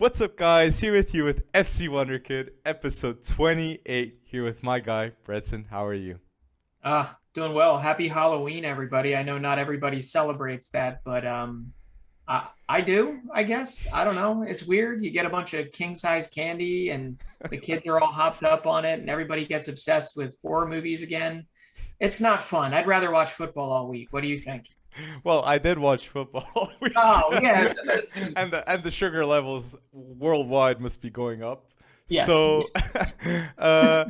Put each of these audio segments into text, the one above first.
What's up, guys? Here with you with FC Wonderkid, episode 28. Here with my guy, Bretson. How are you? Doing well. Happy Halloween, everybody. I know not everybody celebrates that, but I do, I guess. I don't know. It's weird. You get a bunch of king size candy and the kids are all hopped up on it and everybody gets obsessed with horror movies again. It's not fun. I'd rather watch football all week. What do you think? Well, I did watch football all week, Oh, yeah, that's and the sugar levels worldwide must be going up. yes. So, uh,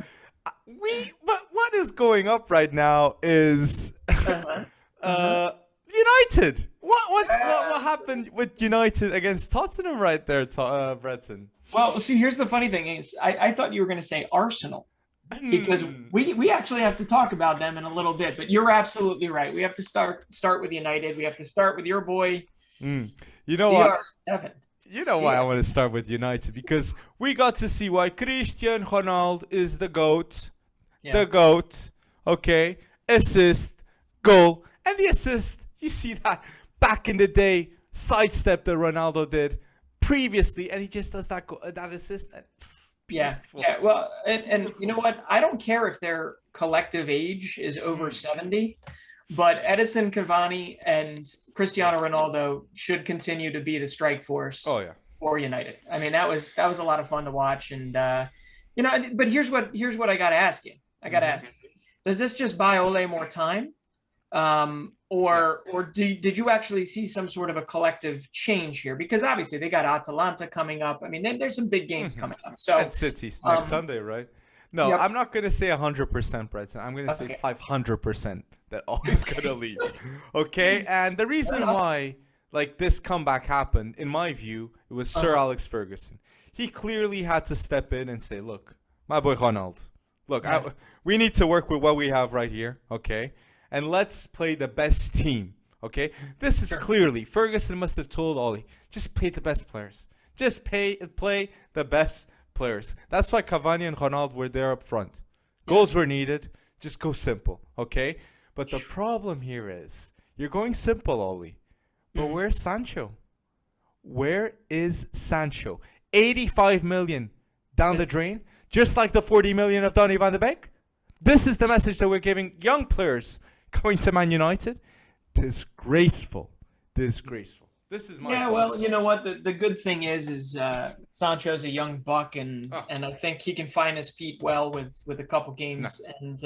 what is going up right now is Uh-huh. Uh-huh. uh United. What happened with United against Tottenham right there, Bretson? Well, see, here's the funny thing is I thought you were going to say Arsenal because we actually have to talk about them in a little bit, but you're absolutely right. We have to start with United. We have to start with your boy Mm. You know what? CR7. You know why I want to start with United, because we got to see why Cristiano Ronaldo is the GOAT. Yeah. The GOAT. Okay. Assist, goal. And the assist, you see that back in the day, sidestep that Ronaldo did previously, and he just does that assist. And, Yeah, beautiful. yeah. Well, and you know what? I don't care if their collective age is over 70, but Edison Cavani and Cristiano Ronaldo should continue to be the strike force Oh, yeah. for United. I mean, that was a lot of fun to watch, and but here's what I got to ask you. I got to Mhm. ask you: does this just buy Ole more time, or did you actually see some sort of a collective change here? Because obviously they got Atalanta coming up. I mean, there's some big games Mhm. coming up. And So, City's next um, Sunday, right? No, yep. I'm not going to say 100%, Bretton. I'm going to say Okay. 500% that always going to leave. Okay? And the Fair reason enough. why this comeback happened, in my view, it was Sir Uh-huh. Alex Ferguson. He clearly had to step in and say, look, my boy Ronald, look, Yeah. we need to work with what we have right here, okay? And let's play the best team, okay? This is Sure. clearly, Ferguson must have told Ollie, just play the best players. Just play the best players. That's why Cavani and Ronaldo were there up front. Yeah. Goals were needed. Just go simple, okay? But the problem here is you're going simple, Ollie. But Mhm. where's Sancho? Where is Sancho? 85 million down the drain, just like the 40 million of Donny van de Beek. This is the message that we're giving young players going to Man United. Disgraceful. Disgraceful. This is my Yeah, well, thoughts. you know what? The good thing is Sancho's a young buck, and Oh, and I think he can find his feet well with a couple no. games. And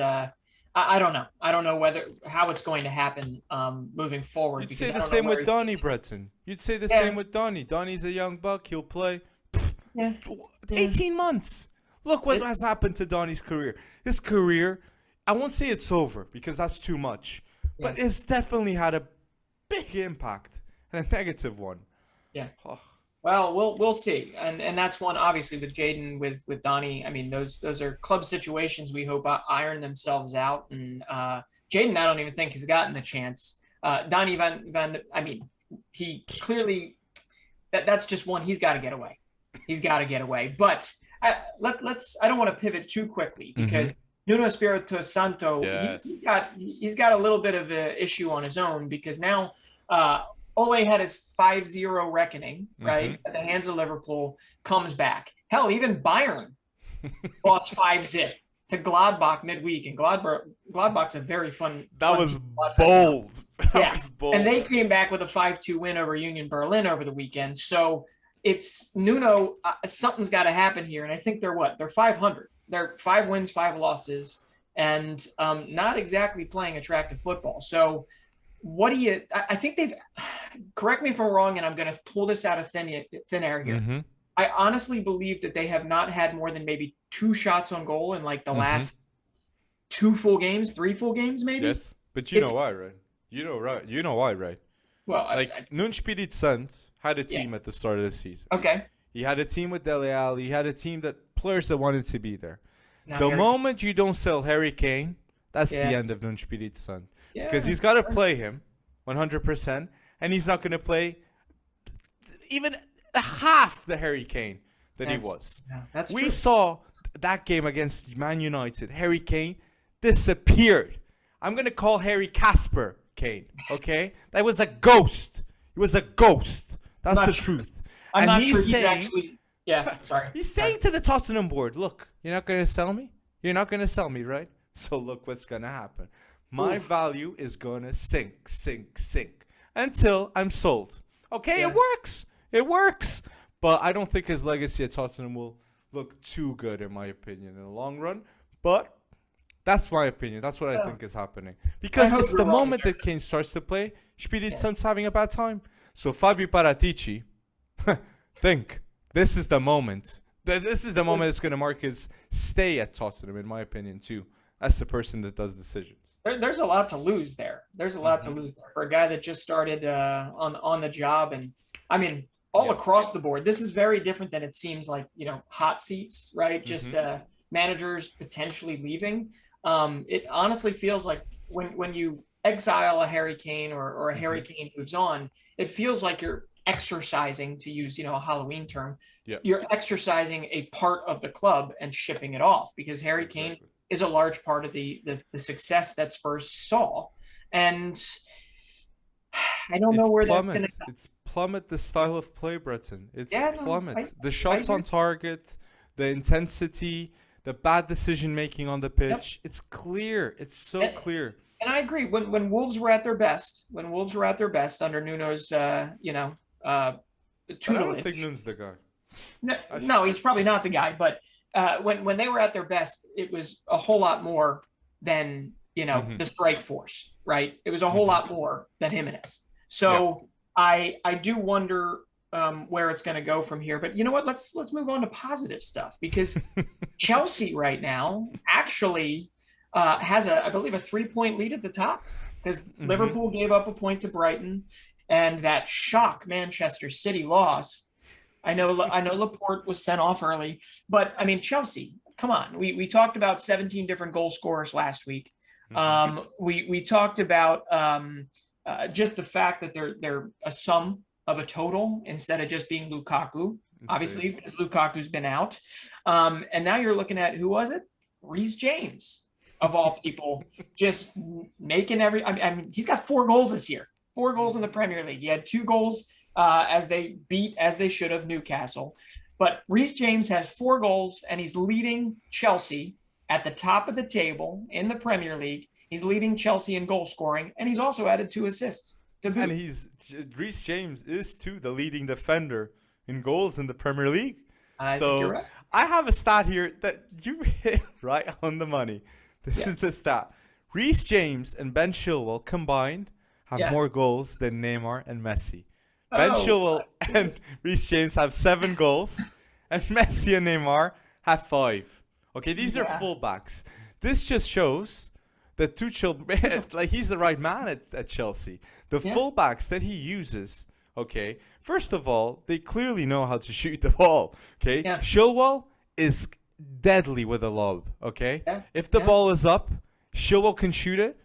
I don't know. I don't know whether how it's going to happen moving forward You'd because say I the don't know same where with Donny, Breton. You'd say the yeah, same with Donny. Donny's a young buck. He'll play yeah, yeah. 18 months. Look what It, has happened to Donny's career. His career, I won't say it's over because that's too much, yeah, but it's definitely had a big impact and a negative one. yeah. Oh, Well, we'll see, and that's one obviously with Jaden with Donnie. I mean, those are club situations. We hope iron themselves out, and Jaden, I don't even think has gotten the chance. Donnie Van, I mean, he clearly that's just one. He's got to get away. He's got to get away. But let's. I don't want to pivot too quickly mm-hmm. because Nuno Espirito Santo Yes. he's got a little bit of an issue on his own because now uh, Ole had his 5-0 reckoning, Mm-hmm. right? At the hands of Liverpool, comes back. Hell, even Bayern lost 5-0 to Gladbach midweek, and Gladbach's a very That fun was team to watch right now. bold. That Yeah, was and bold. they came back with a 5-2 win over Union Berlin over the weekend. So it's Nuno. Something's got to happen here, and I think they're 500. They're 5 wins, 5 losses, and not exactly playing attractive football. So what do you? I think they've. Correct me if I'm wrong, and I'm going to pull this out of thin air here. Mm-hmm. I honestly believe that they have not had more than maybe 2 shots on goal in like the Mm-hmm. last 2 full games, 3 full games, maybe. Yes, but you know It's why, right? You know right. You know why, right? well, Nunchpirit Sant had a yeah. team at the start of the season. Okay. He had a team with Dele Alli. He had a team that players that wanted to be there. Now The Harry. moment you don't sell Harry Kane, that's the Yeah. end of Nunchpirit Sant. Because Yeah. he's got to play him 100%, and he's not going to play even half the Harry Kane that he That's was. yeah, that's We true. saw that game against Man United. Harry Kane disappeared. I'm going to call Harry Casper Kane, okay? That was a ghost. He was a ghost. That's Not the true. truth. I'm And not he's sure he's saying, actually. Yeah, sorry. he's Sorry. saying to the Tottenham board, look, you're not going to sell me? You're not going to sell me, right? So look what's going to happen. My Oof. value is going to sink, sink, sink until I'm sold. Okay, Yeah. it works. It works. But I don't think his legacy at Tottenham will look too good, in my opinion, in the long run. But that's my opinion. That's what I Yeah. think is happening. I Because hope it's you're the wrong moment there. that Kane starts to play, Spirited Yeah. Son's having a bad time. So Fabio Paratici, think, this is the moment. This is the moment that's going to mark his stay at Tottenham, in my opinion, too. That's the person that does decisions. There's a lot to lose there. There's a lot to lose there for a guy that just started on the job, and I mean all Yeah. across the board. This is very different than it seems like. Hot seats, right? Just managers potentially leaving. It honestly feels like when you exile a Harry Kane or a Harry Kane moves on, it feels like you're exercising, to use a Halloween term. Yeah. You're exercising a part of the club and shipping it off, because Harry Kane is a large part of the success that Spurs saw. And I don't know where that's going to go. It's plummet the style of play, Breton. It's Yeah, no, plummet. The I shots on agree. target, the intensity, the bad decision making on the pitch. It's clear. It's so clear. And I agree. When Wolves were at their best, under Nuno's, But I don't tutelage. think Nune's the guy. No, he's probably not the guy. But when they were at their best, it was a whole lot more than the strike force, right? It was a whole lot more than Jimenez. So I do wonder where it's going to go from here. But you know what? Let's move on to positive stuff, because Chelsea right now actually has I believe a 3-point lead at the top, because Liverpool gave up a point to Brighton, and that shock Manchester City loss. I know Laporte was sent off early, but I mean, Chelsea, come on. We talked about 17 different goal scorers last week. We talked about just the fact that they're a sum of a total instead of just being Lukaku. Obviously, because Lukaku's been out. And now you're looking at, who was it? Reece James, of all people, just making I mean, he's got 4 goals this year. 4 goals in the Premier League. He had 2 goals as they should have, Newcastle. But Reece James has 4 goals, and he's leading Chelsea at the top of the table in the Premier League. He's leading Chelsea in goal scoring, and he's also added 2 assists to boot. And Reece James is too the leading defender in goals in the Premier League. I think you're right. I have a stat here that you hit right on the money. This is the stat. Reece James and Ben Chilwell combined have more goals than Neymar and Messi. Ben Chilwell and Reece James have 7 goals, and Messi and Neymar have 5. Okay, these are fullbacks. This just shows that Tuchel, like, he's the right man at Chelsea. The fullbacks that he uses, okay, first of all, they clearly know how to shoot the ball. Okay, Chilwell is deadly with a lob. Okay, if the ball is up, Chilwell can shoot it.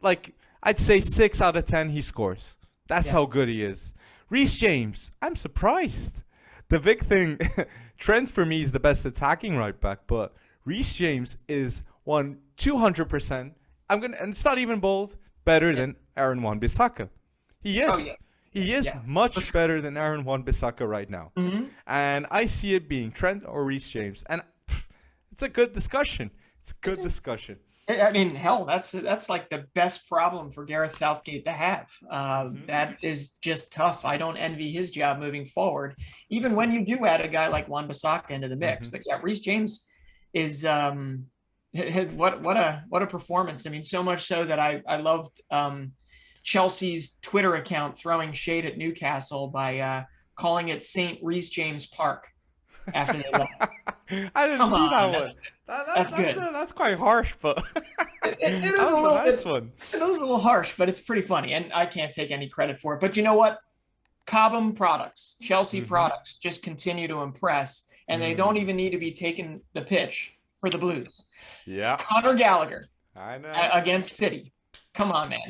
Like, I'd say 6 out of 10 he scores. That's how good he is. Reece James, I'm surprised. The big thing, Trent for me is the best attacking right back, but Reece James is 200%. And it's not even bold, better than Aaron Wan-Bissaka. He is. He is much better than Aaron Wan-Bissaka right now. And I see it being Trent or Reece James. And it's a good discussion. It's a good discussion. I mean, hell, that's like the best problem for Gareth Southgate to have. That is just tough. I don't envy his job moving forward, even when you do add a guy like Wan-Bissaka into the mix. But yeah, Reece James is what a performance. I mean, so much so that I loved Chelsea's Twitter account throwing shade at Newcastle by calling it St. Reece James Park after they left. I didn't see that one. That's quite harsh, but it is that was a nice one. It was a little harsh, but it's pretty funny, and I can't take any credit for it. But you know what? Cobham products, Chelsea products, just continue to impress, and they don't even need to be taking the pitch for the Blues. Yeah, Conor Gallagher, I know, against City. Come on, man!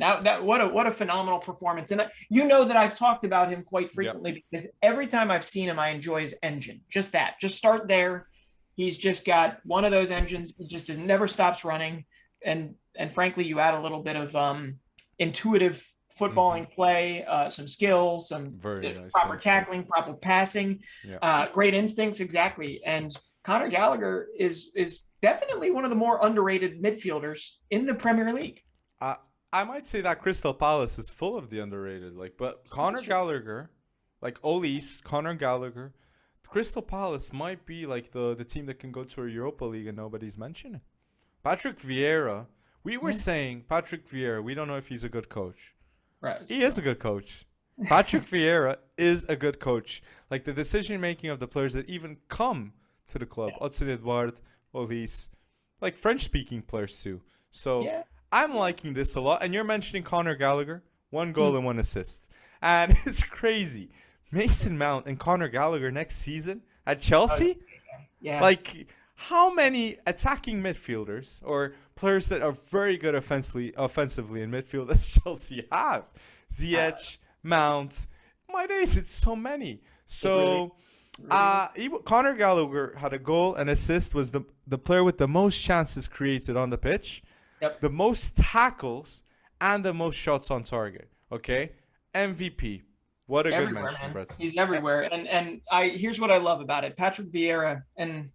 What a phenomenal performance, and you know that I've talked about him quite frequently because every time I've seen him, I enjoy his engine. Just start there. He's just got one of those engines. He just never stops running, and frankly, you add a little bit of intuitive footballing play, some skills, some Very nice proper instincts. tackling, proper passing, Yeah. great instincts. Exactly. And Conor Gallagher is definitely one of the more underrated midfielders in the Premier League. I I might say that Crystal Palace is full of the underrated. Like, but Conor Gallagher, like Olise, Conor Gallagher, Crystal Palace might be like the team that can go to a Europa League and nobody's mentioning. Patrick Vieira, we were saying Patrick Vieira. We don't know if he's a good coach. Right. He is a good coach. Patrick Vieira is a good coach. Like the decision making of the players that even come to the club, Hudson Edouard, Olise, like French speaking players too. So I'm liking this a lot. And you're mentioning Conor Gallagher, 1 goal and 1 assist. And it's crazy. Mason Mount and Conor Gallagher next season at Chelsea? Yeah. Like, how many attacking midfielders or players that are very good offensively in midfield does Chelsea have? Ziyech, Mount. My days, it's so many. So, Conor Gallagher had a goal and assist, was the player with the most chances created on the pitch, the most tackles, and the most shots on target. Okay? MVP. What a good mention, Brett. He's everywhere. And here's what I love about it. Patrick Vieira, and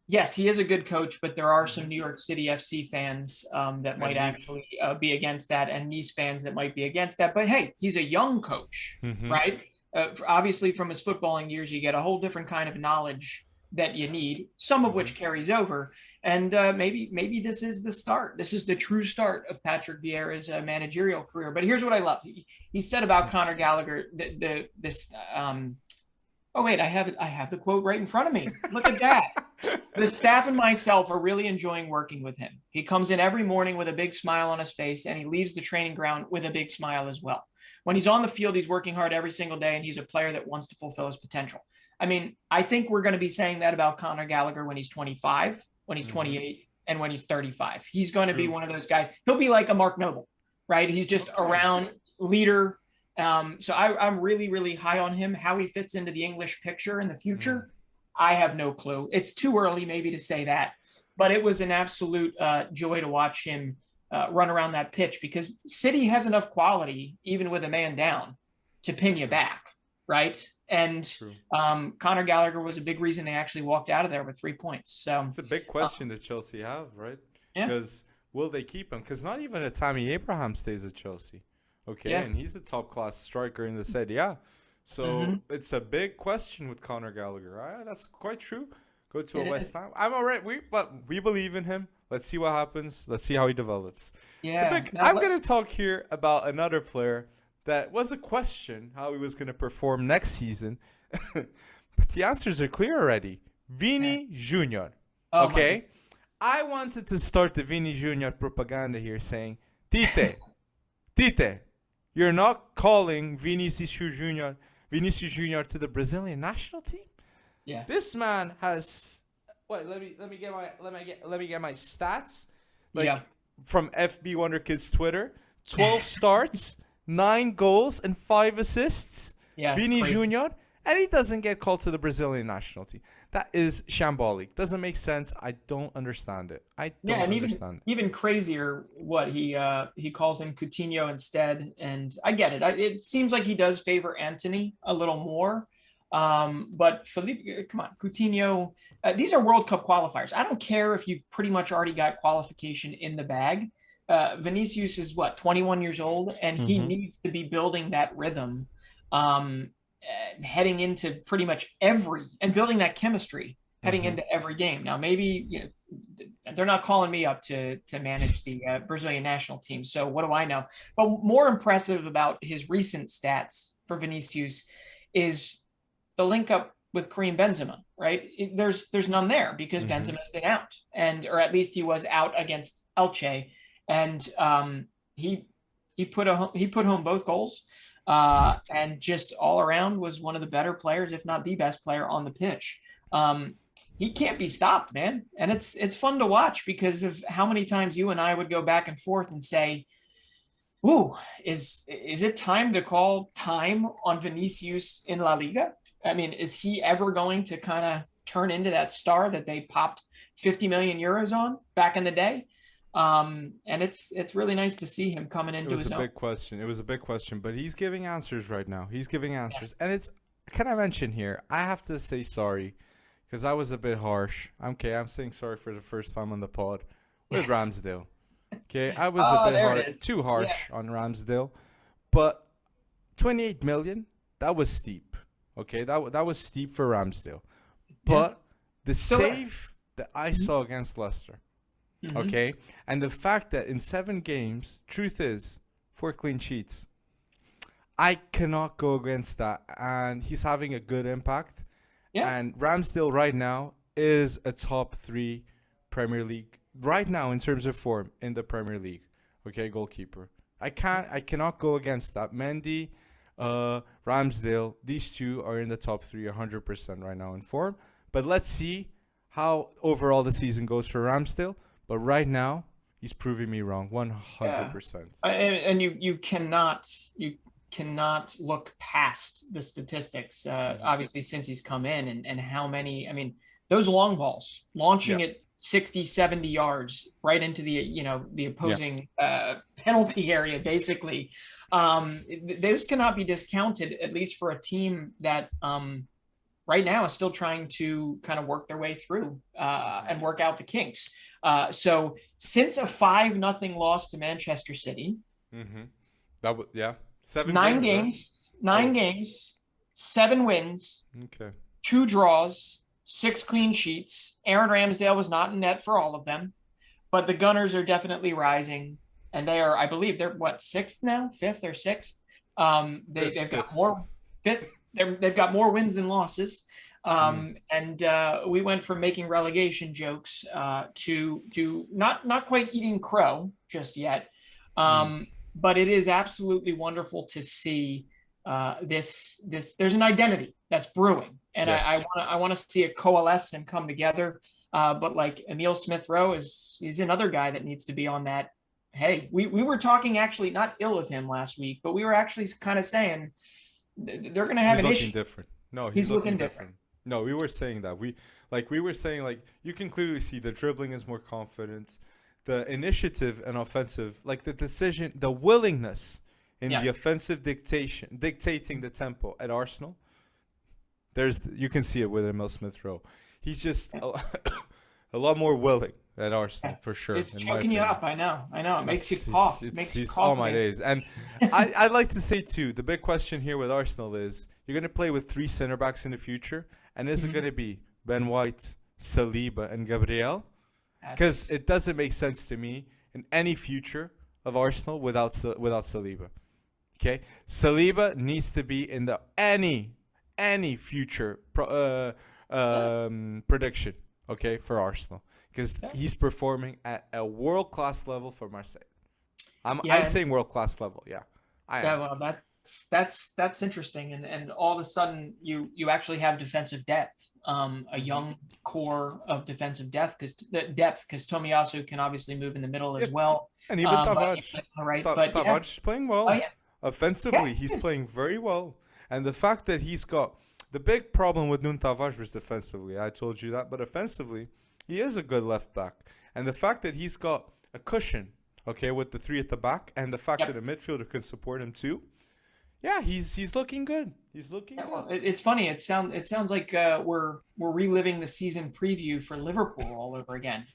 yes, he is a good coach, but there are some New York City FC fans that might actually be against that, and Nice fans that might be against that. But hey, he's a young coach, right? Obviously, from his footballing years, you get a whole different kind of knowledge that you need, some of which carries over. And maybe this is the start. This is the true start of Patrick Vieira's managerial career. But here's what I love. He said about Conor Gallagher, oh wait, I have the quote right in front of me. Look at that. The staff and myself are really enjoying working with him. He comes in every morning with a big smile on his face, and he leaves the training ground with a big smile as well. When he's on the field, he's working hard every single day, and he's a player that wants to fulfill his potential. I mean, I think we're going to be saying that about Conor Gallagher when he's 25, when he's 28, and when he's 35. He's going to be one of those guys. He'll be like a Mark Noble, right? He's just around leader. So I'm really, really high on him. How he fits into the English picture in the future, I have no clue. It's too early maybe to say that, but it was an absolute joy to watch him run around that pitch, because City has enough quality, even with a man down, to pin you back, right? And Conor Gallagher was a big reason they actually walked out of there with 3 points. So it's a big question that Chelsea have, right? Because will they keep him? Because not even a Tammy Abraham stays at Chelsea. Okay, and he's a top-class striker in the Serie A. So it's a big question with Conor Gallagher. That's quite true. Go to a West Ham. I'm all right. But we believe in him. Let's see what happens. Let's see how he develops. Yeah. I'm going to talk here about another player that was a question how he was going to perform next season. But the answers are clear already. Vini Jr. Okay? I wanted to start the Vini Jr. propaganda here saying, Tite, you're not calling Vinicius Jr. to the Brazilian national team? Yeah. This man has let me get my stats. From FB Wonderkids Twitter, 12 starts, 9 goals and 5 assists. Yeah. Vini Jr. And he doesn't get called to the Brazilian national team. That is shambolic. Doesn't make sense. I don't understand it. Even crazier, what he calls him Coutinho instead. And I get it. It seems like he does favor Antony a little more. But Felipe, come on, Coutinho. These are World Cup qualifiers. I don't care if you've pretty much already got qualification in the bag. Vinicius is 21 years old, and he needs to be building that rhythm. Heading into pretty much and building that chemistry heading into every game. Now, maybe they're not calling me up to manage the Brazilian national team. So what do I know? But more impressive about his recent stats for Vinicius is the link up with Karim Benzema, right? There's none there because Benzema's been out, or at least he was out against Elche, and he put home both goals. And just all around was one of the better players, if not the best player on the pitch. He can't be stopped, man. And it's fun to watch because of how many times you and I would go back and forth and say, ooh, is it time to call time on Vinicius in La Liga? I mean, is he ever going to kind of turn into that star that they popped 50 million euros on back in the day? And it's really nice to see him coming It into was his a own. big question. It was a big question, but he's giving answers right now. He's giving answers, and it's. Can I mention here? I have to say sorry, because I was a bit harsh. Okay, I'm saying sorry for the first time on the pod with Ramsdale. Okay, I was a Oh, bit there it is. too Yeah, harsh on Ramsdale, but 28 million, that was steep. Okay, that was steep for Ramsdale. yeah. But the Still there. save that I saw against Leicester, Hmm. okay, and the fact that in 7 games, truth is, 4 clean sheets. I cannot go against that, and he's having a good impact. Yeah. And Ramsdale right now is a top 3 Premier League right now in terms of form in the Premier League. Okay, goalkeeper. I cannot go against that. Mendy, Ramsdale, these two are in the top 3 100% right now in form. But let's see how overall the season goes for Ramsdale. But right now, he's proving me wrong Yeah. 100%. And you cannot look past the statistics. Hmm. Obviously, since he's come in, and how many. I mean, those long balls launching Yeah, at 60, 70 yards right into the yeah, opposing penalty area, basically. Those cannot be discounted, at least for a team that right now is still trying to kind of work their way through and work out the kinks. So since a 5-0 loss to Manchester City, hmm that was yeah. Seven nine games, right? games, nine Oh, games, 7 wins, okay. 2 draws, 6 clean sheets. Aaron Ramsdale was not in net for all of them, but the Gunners are definitely rising, and they are, I believe, they're what, sixth now, fifth or sixth. Fifth, They've got fifth. more fifth. They've got more wins than losses. Mm. And we went from making relegation jokes to not quite eating crow just yet. Mm. But it is absolutely wonderful to see this. There's an identity that's brewing, and Yes. I want to see it coalesce and come together. But like Emil Smith Rowe is another guy that needs to be on that. Hey, we were talking actually not ill of him last week, but we were actually kind of saying they're going to have He's an looking issue. different. No, he's He's looking looking different. different. No, we were saying that. We were saying like you can clearly see the dribbling is more confident, the initiative and offensive, like the decision, the willingness in Yeah. the offensive dictating the tempo at Arsenal. You can see it with Emil Smith Rowe. He's just Yeah. a lot more willing at Arsenal Yeah. for sure, It's in my choking you opinion. up. I know. I know. It makes you It's, cough. it's, It it's, makes you it's all cough my again. days. And I'd like to say, too, the big question here with Arsenal is you're going to play with 3 center backs in the future. And is it Mhm. going to be Ben White, Saliba, and Gabriel? Because That's it doesn't make sense to me in any future of Arsenal without Saliba. Okay? Saliba needs to be in the any future yeah. prediction, okay, for Arsenal. Because Yeah. he's performing at a world class level for Marseille. I'm Yeah. saying world class level. Yeah, I Yeah, am. well, that's interesting, and all of a sudden you actually have defensive depth, a Hmm. young core of defensive depth because Tomiyasu can obviously move in the middle as Yep. well. And even But he Tavares. plays all right, but yeah, Tavares is playing oh well. yeah, yeah, Offensively, he he's is. playing very well. And the fact that he's got the big problem with Nuno Tavares was defensively. I told you that, but offensively, he is a good left back. And the fact that he's got a cushion, okay, with the 3 at the back, and the fact that Yep. a midfielder can support him too. Yeah, he's looking good. He's looking Yeah, good. well, it's funny. It sounds like we're reliving the season preview for Liverpool all over again.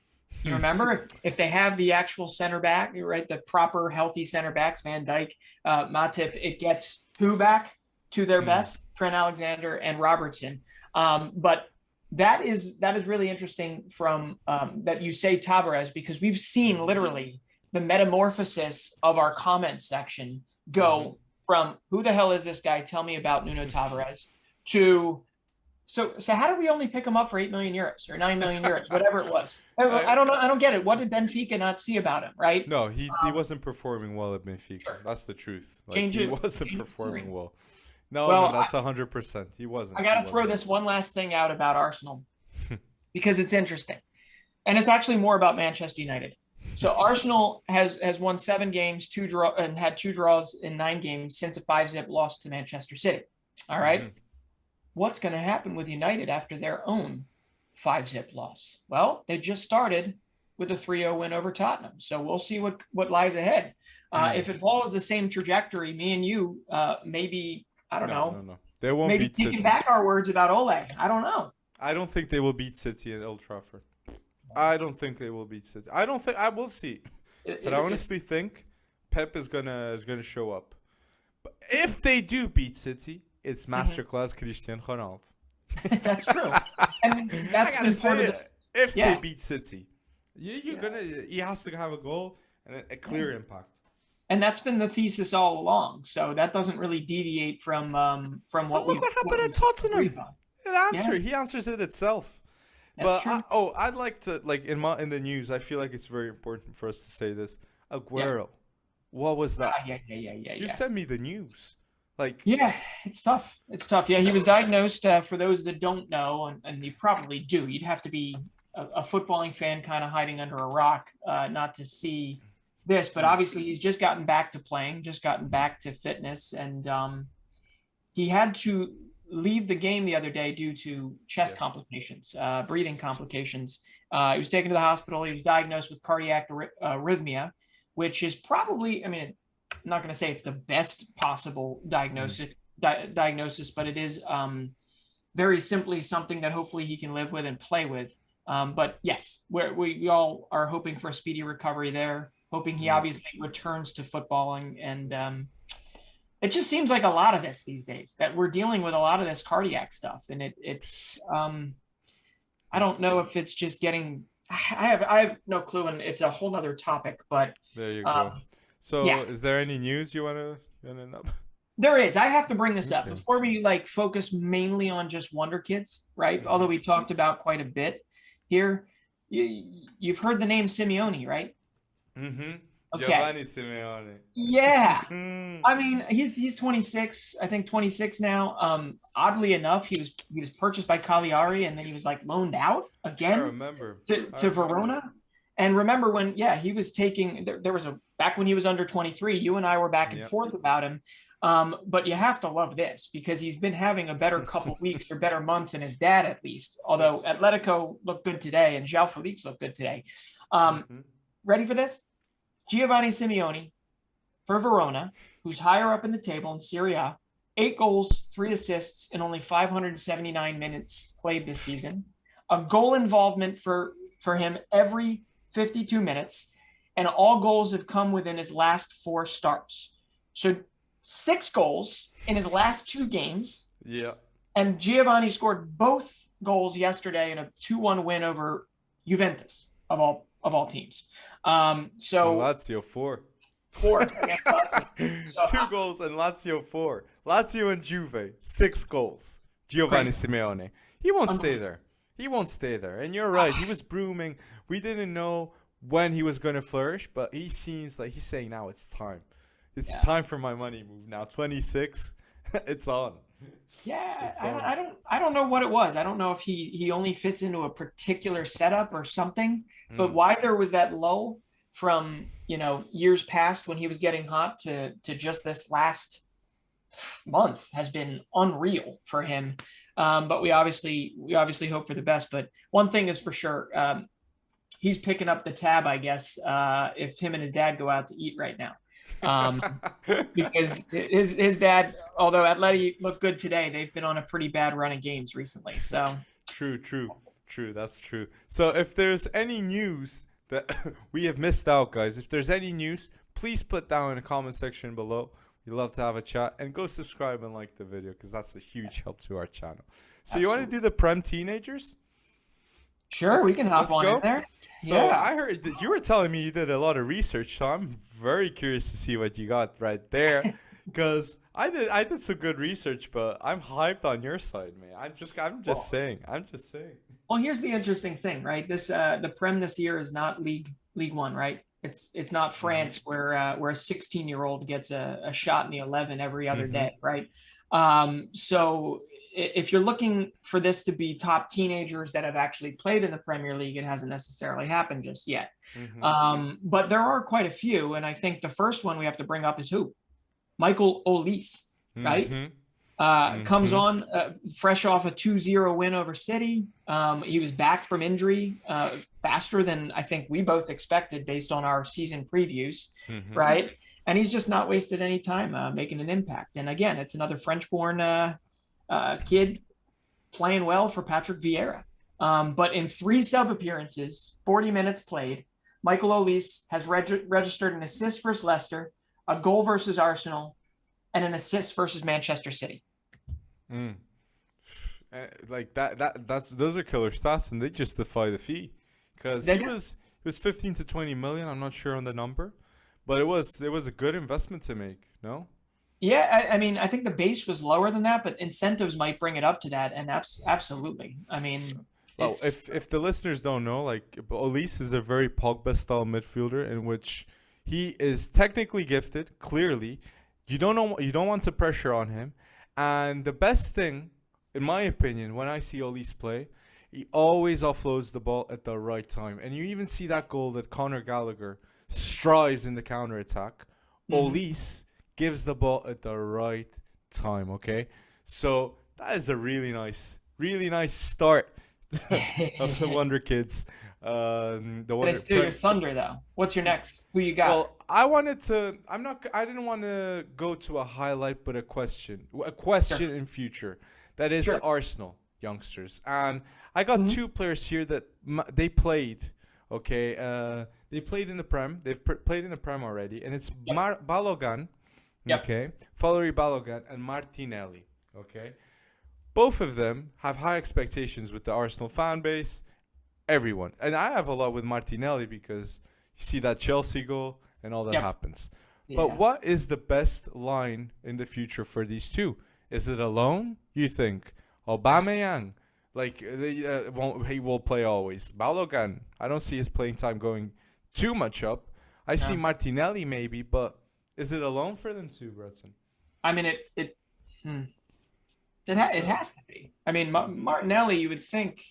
You remember if they have the actual center back, right? The proper healthy center backs, Van Dijk, Matip, it gets who back to their Hmm. best? Trent Alexander and Robertson. But that is really interesting from that you say Tavares because we've seen literally the metamorphosis of our comment section Hmm. go from who the hell is this guy? Tell me about Nuno Tavares to so how did we only pick him up for 8 million euros or 9 million euros, whatever it was? I I, don't know. I don't get it. What did Benfica not see about him? Right? no, he Um, wasn't performing well at Benfica. sure. That's the truth. Like Change he it. wasn't Change performing it. well. No, Well, that's 100%. He wasn't. I He got to throw wasn't. this one last thing out about Arsenal because it's interesting, and it's actually more about Manchester United. So Arsenal has won 7 games, and had 2 draws in 9 games since a 5-0 loss to Manchester City. All right. Hmm. What's going to happen with United after their own 5-0 loss? Well, they just started a 3-0 win over Tottenham. So we'll see what lies ahead. If it follows the same trajectory, me and you, maybe, I don't know. No. They won't maybe beat taking City. back our words about Ole. I don't know. I don't think they will beat City at Old Trafford. I don't think they will beat City. I don't think I will see. But I honestly think Pep is gonna show up. But if they do beat City, it's masterclass Cristiano Ronaldo. That's true. And that's I gotta say it. If yeah. they beat City, he has to have a goal and a clear impact. And that's been the thesis all along. So that doesn't really deviate from what we. Look what happened at Tottenham. He answers it itself. That's but true. I'd like to in the news. I feel like it's very important for us to say this. Aguero, what was that? Yeah. You sent me the news. Yeah, it's tough. It's tough. Yeah, he was diagnosed. For those that don't know, and you probably do, you'd have to be a footballing fan, kind of hiding under a rock, not to see this. But obviously, he's just gotten back to playing, just gotten back to fitness, and he had to leave the game the other day due to chest complications, breathing complications. He was taken to the hospital. He was diagnosed with cardiac arrhythmia, which is probably, I mean, I'm not going to say it's the best possible diagnosis, but it is very simply something that hopefully he can live with and play with. But yes, we all are hoping for a speedy recovery there, hoping he obviously returns to footballing. And it just seems like a lot of this these days, that we're dealing with a lot of this cardiac stuff. And it's I don't know if it's just getting, I have no clue, and it's a whole nother topic, but there you go. So is there any news you want to know? There is. I have to bring this up before we focus mainly on just Wonderkids, right? Mm-hmm. Although we talked about quite a bit here. You've heard the name Simeone, right? Mm-hmm. Okay. Giovanni Simeone. Yeah. I mean, he's 26, I think 26 now. Oddly enough, he was purchased by Cagliari, and then he was loaned out again. I remember. To Verona. And remember when, he was taking, there was back when he was under 23, you and I were back and forth about him. But you have to love this, because he's been having a better couple weeks or better month than his dad, at least. Although Atletico looked good today and João Felix looked good today. Ready for this? Giovanni Simeone for Verona, who's higher up in the table in Serie A, 8 goals, 3 assists in only 579 minutes played this season. A goal involvement for him every 52 minutes, and all goals have come within his last 4 starts. So 6 goals in his last 2 games. Yeah. And Giovanni scored both goals yesterday in a 2-1 win over Juventus, of all teams. So Lazio 4. 4. 2 goals and Lazio 4. Lazio and Juve 6 goals. Giovanni Simeone. He won't stay there. He won't stay there. And you're right. He was brooming. We didn't know when he was going to flourish, but he seems like he's saying now it's time. It's time for my money move now. 26. It's on. Yeah, I don't know what it was. I don't know if he only fits into a particular setup or something, but why there was that lull from, years past when he was getting hot to just this last month has been unreal for him. But we obviously hope for the best. But one thing is for sure, he's picking up the tab, I guess, if him and his dad go out to eat right now. Because his dad, although Atleti looked good today, they've been on a pretty bad run of games recently. So true, that's true. So if there's any news that we have missed out, guys, if there's any news, please put down in the comment section below. We'd love to have a chat, and go subscribe and like the video, because that's a huge help to our channel. So you want to do the Prem teenagers? Sure, we can hop on in there. So I heard that you were telling me you did a lot of research, so I'm very curious to see what you got right there, because I did some good research, but I'm hyped on your side, man. I'm just saying. Well, here's the interesting thing, right? This the Prem this year is not League One, right? It's not France where a 16-year-old gets a shot in the 11 every other day, right? So if you're looking for this to be top teenagers that have actually played in the Premier League, it hasn't necessarily happened just yet. But there are quite a few, and I think the first one we have to bring up is who? Michael Olise, right? Comes Mm-hmm. on fresh off a 2-0 win over City. He was back from injury faster than I think we both expected based on our season previews, Mm-hmm. right? And he's just not wasted any time making an impact. And again, it's another French-born kid playing well for Patrick Vieira. But in 3 sub appearances, 40 minutes played, Michael Olise has registered an assist versus Leicester, a goal versus Arsenal, and an assist versus Manchester City. Mm. Like that's those are killer stats, and they justify the fee because he was 15 to 20 million. I'm not sure on the number, but it was a good investment to make. No. Yeah, I mean, I think the base was lower than that, but incentives might bring it up to that, and absolutely. I mean, Well, it's if the listeners don't know, like Elise is a very Pogba style midfielder in which he is technically gifted. Clearly, you don't want to pressure on him, and the best thing, in my opinion, when I see Elise play, he always offloads the ball at the right time, and you even see that goal that Conor Gallagher strives in the counter attack. mhm. Elise gives the ball at the right time. Okay, so that is a really nice start of the And Wonder Kids. The Wonder. it's still your thunder, though. What's your next? Who you got? Well, I wanted to. I'm not. I didn't want to go to a highlight, but a question. A Sure, question in future. That is the sure. Arsenal youngsters, and I got Mhm. 2 players here that they played. Okay, they played in the Prem. They've played in the Prem already, and it's Yep, Balogan. yep. Okay, Valery Balogan and Martinelli. Okay, both of them have high expectations with the Arsenal fan base, everyone. And I have a lot with Martinelli because you see that Chelsea goal and all that Yep. happens. But Yeah. what is the best line in the future for these two? Is it alone? You think Aubameyang, like he will play always. Balogan, I don't see his playing time going too much up. I see No. Martinelli maybe, but is it alone for them too, Breton? I mean, hmm. It's It a. has to be. I mean, Mhm. Martinelli, you would think.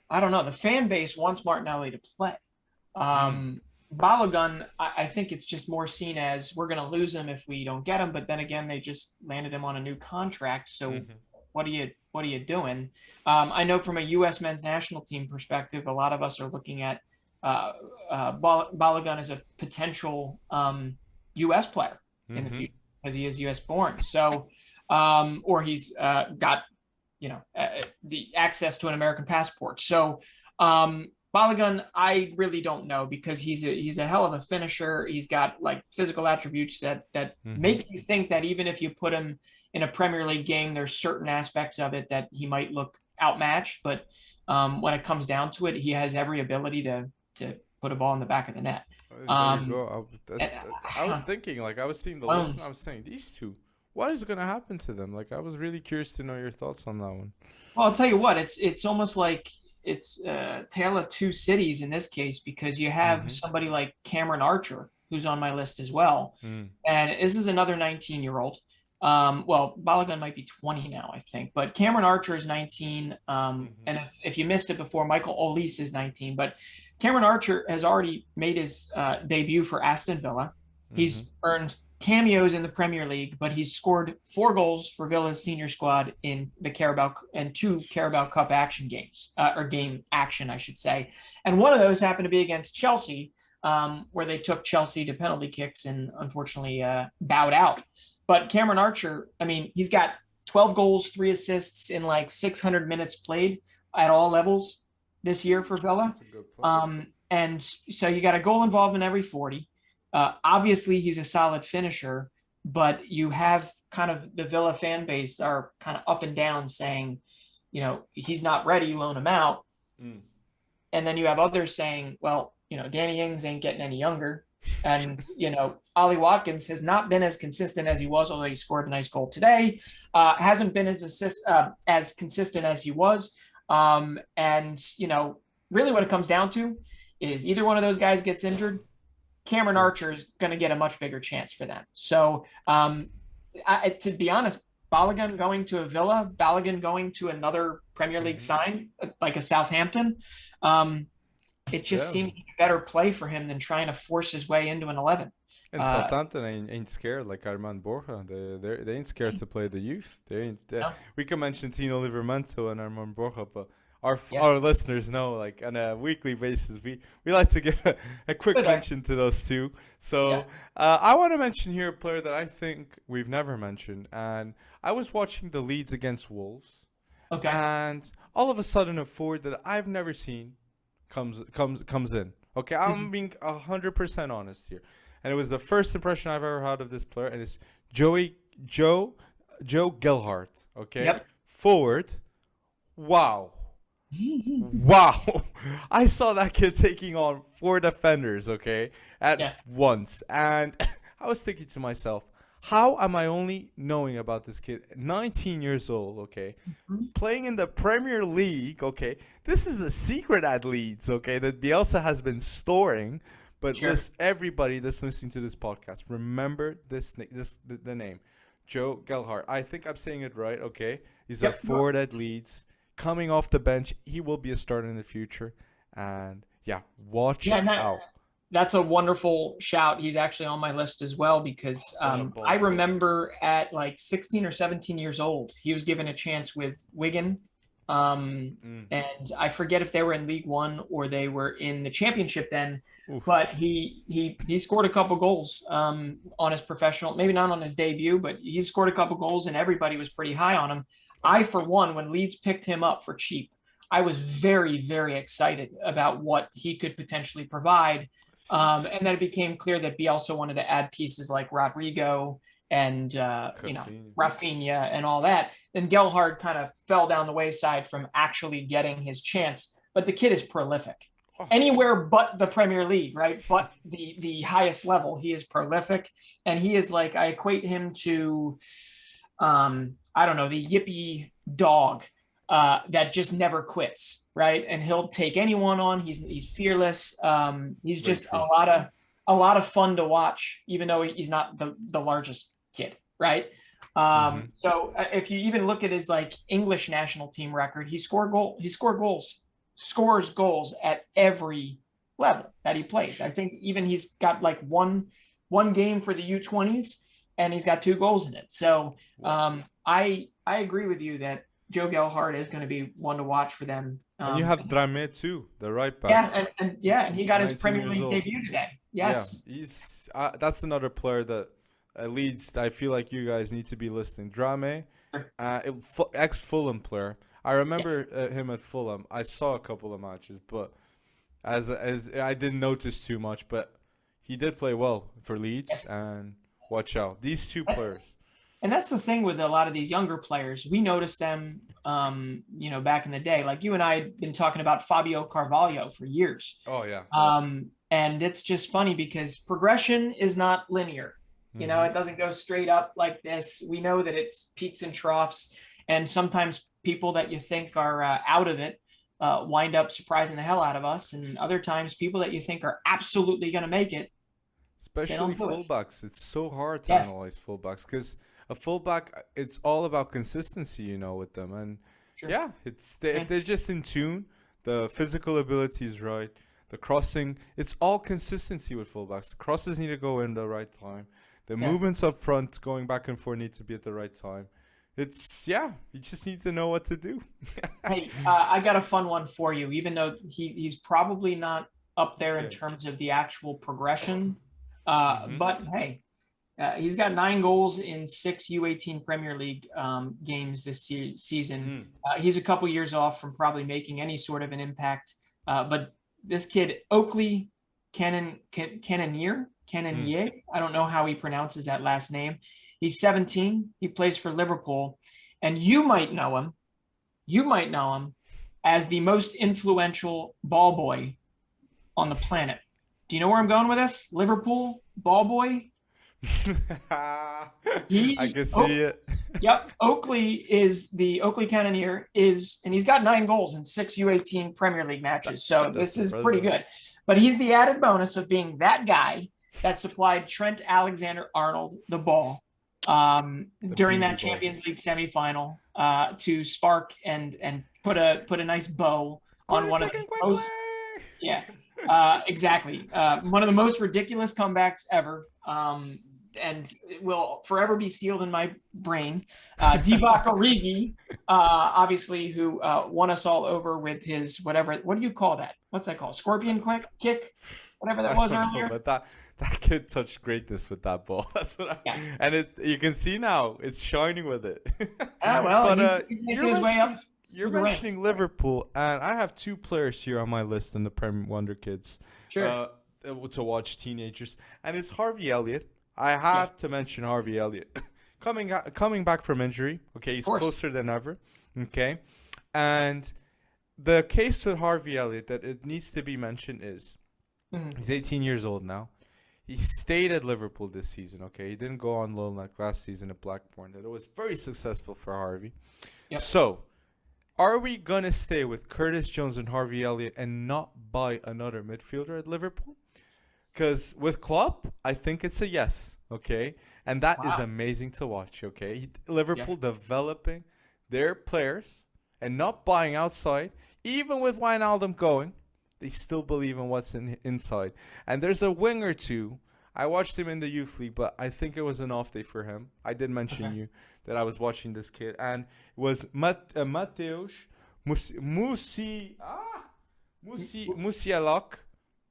I don't know. The fan base wants Martinelli to play. Mm. Um, Balogun, I think it's just more seen as we're going to lose him if we don't get him. But then again, they just landed him on a new contract. So Mhm. what are you doing? I know from a U.S. men's national team perspective, a lot of us are looking at uh, Balogun as a potential U.S. player in the Mhm. future because he is U.S. born. So, or he's got the access to an American passport. So Balogun, I really don't know because he's a hell of a finisher. He's got like physical attributes that Mhm. make you think that even if you put him in a Premier League game, there's certain aspects of it that he might look outmatched. But when it comes down to it, he has every ability to put a ball in the back of the net. There you Um, go. and, I was thinking, like, I was seeing the list and I Bones. was saying, these two, what is going to happen to them? Like, I was really curious to know your thoughts on that one. Well, I'll tell you what, it's almost like it's Tale of Two Cities in this case because you have Mm-hmm. somebody like Cameron Archer who's on my list as well, Mm. and this is another 19-year-old. Well, Balogun might be 20 now, I think, but Cameron Archer is 19. Mm-hmm. And if you missed it before, Michael Olise is 19. But Cameron Archer has already made his debut for Aston Villa. Mm-hmm. He's earned cameos in the Premier League, but he's scored 4 goals for Villa's senior squad in the Carabao and 2 Carabao Cup action games, or game action, I should say. And one of those happened to be against Chelsea, where they took Chelsea to penalty kicks and unfortunately bowed out. But Cameron Archer, I mean, he's got 12 goals, 3 assists in like 600 minutes played at all levels this year for Villa. That's a good player. And so you got a goal involved in every 40. Obviously, he's a solid finisher, but you have kind of the Villa fan base are kind of up and down saying, he's not ready, loan him out. Mm. And then you have others saying, well, Danny Ings ain't getting any younger. And, Ollie Watkins has not been as consistent as he was, although he scored a nice goal today. Hasn't been as consistent as he was. And, really what it comes down to is either one of those guys gets injured, Cameron True. Archer is going to get a much bigger chance for them. So, to be honest, Balogun going to a Villa, Balogun going to another Premier League Mm-hmm. sign like a Southampton. Um, it just Yeah. seems like a better play for him than trying to force his way into an 11. And Uh, Southampton ain't scared like Armand Borja. They ain't scared to play the youth. They ain't. no, We can mention Tino Livramento and Armand Borja, but yeah, our listeners know, like on a weekly basis, we like to give a quick good there. mention to those two. Yeah. So I want to mention here a player that I think we've never mentioned, and I was watching the Leeds against Wolves, Okay. and all of a sudden a forward that I've never seen comes in. Okay, I'm Mhm. being 100% honest here, and it was the first impression I've ever had of this player, and it's Joe Joe Gelhardt. Okay, Yep. forward. Wow, wow! I saw that kid taking on four defenders. Okay, Yeah. at once, and I was thinking to myself, how am I only knowing about this kid? 19 years old. Okay, Mhm. playing in the Premier League, okay? This is a secret at Leeds, okay, that Bielsa has been storing. But Sure. everybody that's listening to this podcast, remember the name, Joe Gelhardt. I think I'm saying it right, okay? He's a Yep. forward at Leeds, coming off the bench. He will be a starter in the future, and yeah, watch Yeah, and out. that's a wonderful shout. He's actually on my list as well because What a I ball! remember at like 16 or 17 years old, he was given a chance with Wigan. Mm. And I forget if they were in League One or they were in the Championship then, Oof. but he scored a couple goals on his professional, maybe not on his debut, but he scored a couple goals and everybody was pretty high on him. I, for one, when Leeds picked him up for cheap, I was very, very excited about what he could potentially provide. And then it became clear that Bielsa wanted to add pieces like Rodrigo and Caffeine. Rafinha and all that. Then Gelhard kind of fell down the wayside from actually getting his chance. But the kid is prolific. Oh. Anywhere but the Premier League, right? But the highest level, he is prolific, and he is like, I equate him to, I don't know, the yippy dog that just never quits, right? And he'll take anyone on. He's fearless. He's Very just true. a lot of fun to watch, even though he's not the largest kid, right? Mm-hmm. So if you even look at his like English national team record, he scores goals at every level that he plays. I think even he's got like one game for the U20s, and he's got 2 goals in it. So I agree with you that Joe Gelhardt is going to be one to watch for them. And you have Drame too, the right back. And he got his 19 Premier years League old. debut today. Yes. Yeah, he's that's another player that leads. I feel like you guys need to be listening. Drame, ex Fulham player. I remember him at Fulham. I saw a couple of matches, but as I didn't notice too much. But he did play well for Leeds, Yes. and watch out. These two players. And that's the thing with a lot of these younger players. We noticed them, back in the day. Like you and I had been talking about Fabio Carvalho for years. Oh yeah. And it's just funny because progression is not linear. Mhm. It doesn't go straight up like this. We know that it's peaks and troughs. And sometimes people that you think are out of it wind up surprising the hell out of us. And other times, people that you think are absolutely going to make it, they Especially don't do it. fullbacks. It's so hard to Yes. analyze fullbacks because a fullback, it's all about consistency, with them. And Sure. yeah, if they're just in tune, the physical ability is right, the crossing, it's all consistency with fullbacks. The crosses need to go in the right time. The Yeah. movements up front, going back and forth, need to be at the right time. You just need to know what to do. Hey, I got a fun one for you, even though he's probably not up there in Okay. terms of the actual progression. Mhm. But hey, he's got 9 goals in 6 U18 Premier League games this season. Mm. He's a couple years off from probably making any sort of an impact. But this kid, Oakley Cannonier, I don't know how he pronounces that last name. He's 17. He plays for Liverpool. And you might know him as the most influential ball boy on the planet. Do you know where I'm going with this? Liverpool ball boy? I He can see it. Yep. Oakley Cannonier and he's got 9 goals in 6 U18 Premier League matches. So That's this is pretty impressive. good. But he's the added bonus of being that guy that supplied Trent Alexander-Arnold the ball during that beauty ball. Champions League semifinal to spark and put a nice bow on one of the most Yeah, exactly. One of the most ridiculous comebacks ever. And it will forever be sealed in my brain. Divock Origi, obviously, who won us all over with his whatever. What do you call that? What's that called? Scorpion quick kick, whatever that I was don't know, earlier. but that kid touched greatness with that ball. That's what Yes. and you can see now it's shining with it. Well, But he's making his way up. you're through the ranks. mentioning Liverpool, and I have two players here on my list in the Premier Wonderkids. Sure. To watch teenagers, and it's Harvey Elliott. I have to mention Harvey Elliott coming back from injury. Okay, he's closer than ever. Okay, and the case with Harvey Elliott that it needs to be mentioned is he's 18 years old now. He stayed at Liverpool this season. Okay, he didn't go on loan like last season at Blackburn. That it was very successful for Harvey. Yep. So, are we gonna stay with Curtis Jones and Harvey Elliott and not buy another midfielder at Liverpool? Because with Klopp, I think it's a yes, okay? And that is amazing to watch, okay? Liverpool developing their players and not buying outside. Even with Wijnaldum going, they still believe in what's inside. And there's a wing or two. I watched him in the youth league, but I think it was an off day for him. I did mention you that I was watching this kid. And it was Mateusz Musialak.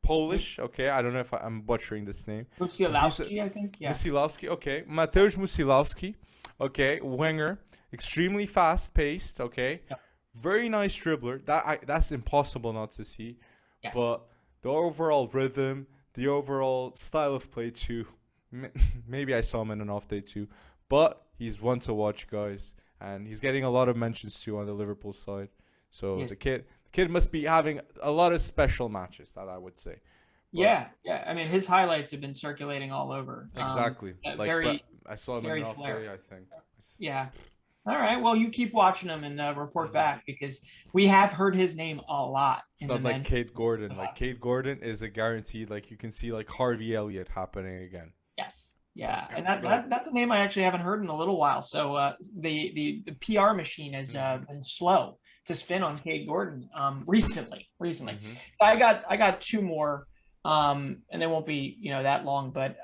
Polish, okay. I don't know if I'm butchering this name. Musialowski, I think. Yeah. Musialowski, okay. Mateusz Musialowski, okay. Winger, extremely fast-paced, okay. Yep. Very nice dribbler. That's impossible not to see. Yes. But the overall rhythm, the overall style of play too. Maybe I saw him in an off day too. But he's one to watch, guys, and he's getting a lot of mentions too on the Liverpool side. So the kid must be having a lot of special matches, that I would say. But yeah. I mean, his highlights have been circulating all over. Exactly. I saw him in an off day, I think. Yeah. All right. Well, you keep watching him and report back, because we have heard his name a lot. It's not like Kate Gordon. Like Kate Gordon is a guaranteed. Like you can see like Harvey Elliott happening again. Yes. Yeah, and that's a name I actually haven't heard in a little while. So the PR machine has been slow to spin on Cade Gordon recently. I got two more, and they won't be that long. But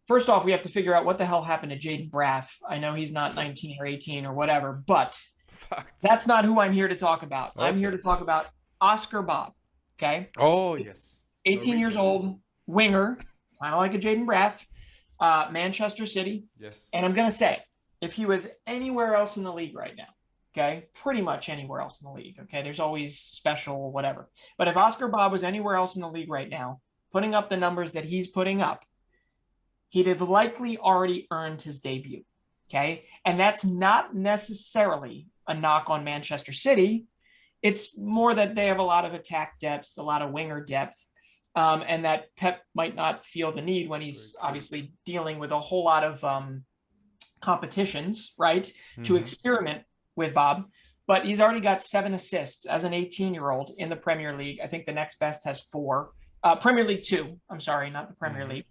first off, we have to figure out what the hell happened to Jaden Braff. I know he's not 19 or 18 or whatever, but that's not who I'm here to talk about. Okay. I'm here to talk about Oscar Bob. Okay. Oh yes. 18 years old, winger, kind of like a Jaden Braff, Manchester City. Yes. And I'm gonna say, if he was anywhere else in the league right now. Okay, pretty much anywhere else in the league. Okay, there's always special whatever. But if Oscar Bob was anywhere else in the league right now, putting up the numbers that he's putting up, he'd have likely already earned his debut. Okay, and that's not necessarily a knock on Manchester City. It's more that they have a lot of attack depth, a lot of winger depth, and that Pep might not feel the need when he's obviously dealing with a whole lot of competitions, right, to experiment with Bob, but he's already got 7 assists as an 18-year-old in the Premier League. I think the next best has 4. Premier League 2. I'm sorry, not the Premier League.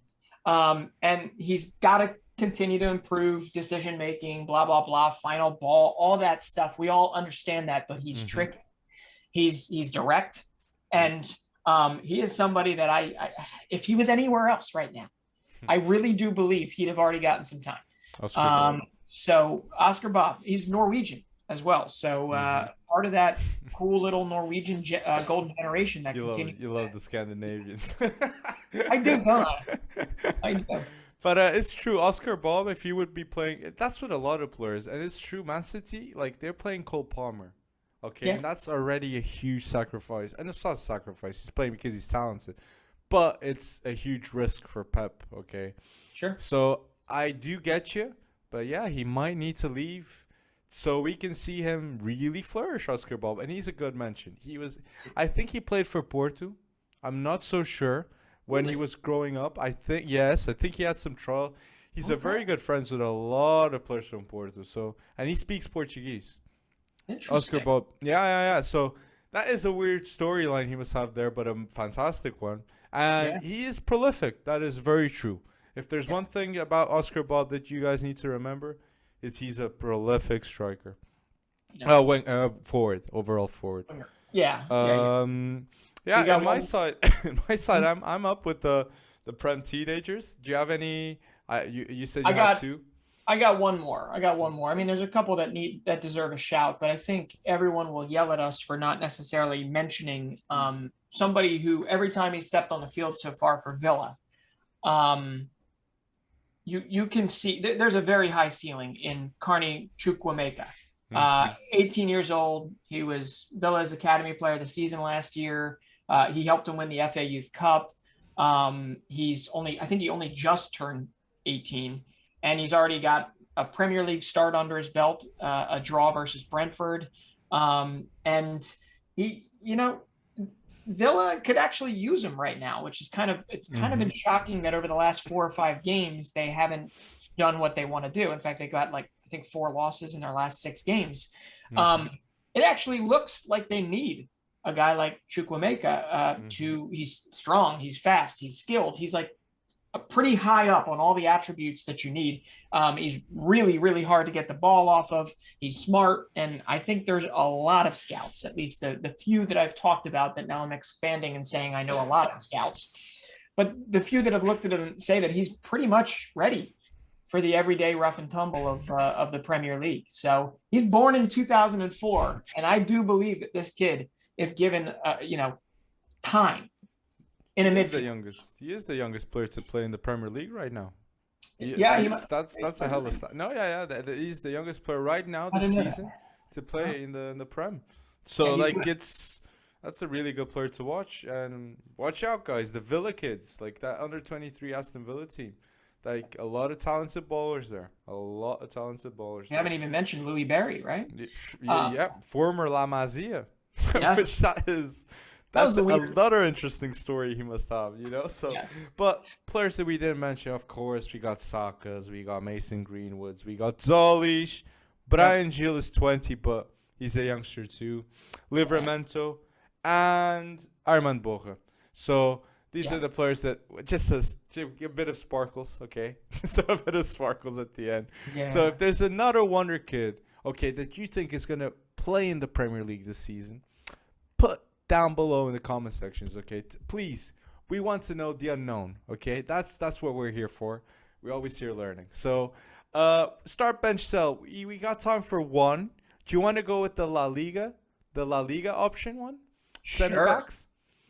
And he's got to continue to improve decision making, blah blah blah, final ball, all that stuff. We all understand that, but he's tricky. He's direct, and he is somebody that I if he was anywhere else right now, I really do believe he'd have already gotten some time. So Oscar Bob, he's Norwegian as well. So part of that cool little Norwegian golden generation that continues. You love the Scandinavians. I do, don't I do. But it's true, Oscar Bob, if he would be playing, that's what a lot of players, and it's true, Man City, like they're playing Cole Palmer. Okay, and that's already a huge sacrifice. And it's not a sacrifice, he's playing because he's talented. But it's a huge risk for Pep, okay? Sure. So I do get you. But yeah, he might need to leave so we can see him really flourish, Oscar Bob. And he's a good mention. I think he played for Porto. I'm not so sure when he was growing up. I think he had some trouble. He's a very good friends with a lot of players from Porto. So, and he speaks Portuguese. Interesting. Oscar Bob. Yeah. So that is a weird storyline he must have there, but a fantastic one. And he is prolific. That is very true. If there's one thing about Oscar Bob that you guys need to remember, it's he's a prolific striker. Forward, overall forward. Yeah, yeah, yeah. Um, So you yeah, got one. in my side, I'm up with the Prem teenagers. Do you have any? You said I you had got two. I got one more. I got one more. I mean, there's a couple that deserve a shout, but I think everyone will yell at us for not necessarily mentioning somebody who every time he stepped on the field so far for Villa, um, you can see there's a very high ceiling in Carney Chukwuemeka. Hmm. 18 years old. He was Villa's Academy Player of the Season last year. He helped him win the FA Youth Cup. I think he only just turned 18, and he's already got a Premier League start under his belt, a draw versus Brentford, and he, Villa could actually use him right now, which is kind of Hmm. been shocking that over the last 4 or 5 games they haven't done what they want to do. In fact, they got like I think 4 losses in their last 6 games. Hmm. Um, it actually looks like they need a guy like Chukwuemeka Hmm. to. He's strong, he's fast, he's skilled, he's like pretty high up on all the attributes that you need. He's really, really hard to get the ball off of. He's smart, and I think there's a lot of scouts, at least the few that I've talked about. That now I'm expanding and saying I know a lot of scouts, but the few that have looked at him say that he's pretty much ready for the everyday rough and tumble of the Premier League. So he's born in 2004, and I do believe that this kid, if given time in a He is the midfield, youngest. He is the youngest player to play in the Premier League right now. Yeah, yeah, he might. that's a hell of a start. No, yeah, yeah. He's the youngest player right now I this didn't know that. season to Huh? play in the Prem. Yeah, So he's like good. that's a really good player to watch. And watch out, guys. The Villa kids, like that under 23 Aston Villa team, like a lot of talented ballers there. A lot of talented ballers We there. haven't even mentioned Louis Berry, right? Yeah, Uh, yeah. Former La Masia, which yes, that was that's the weird. another interesting story he must have, you know. So, Yes, but players that we didn't mention, of course, we got Saka's, we got Mason Greenwoods, we got Zolish, yep. Brian Gill is 20, but he's a youngster too. Yeah, Livramento and Armand Boga. So these yeah. are the players that just a bit of sparkles, okay, just a bit of sparkles at the end. So Yeah. if there's another wonder kid, okay, that you think is gonna play in the Premier League this season, put down below in the comment sections, okay? Please, we want to know the unknown, okay? That's what we're here for. We're always here learning. So, start bench sell. We got time for one. Do you want to go with the La Liga option one? Center Sure. backs?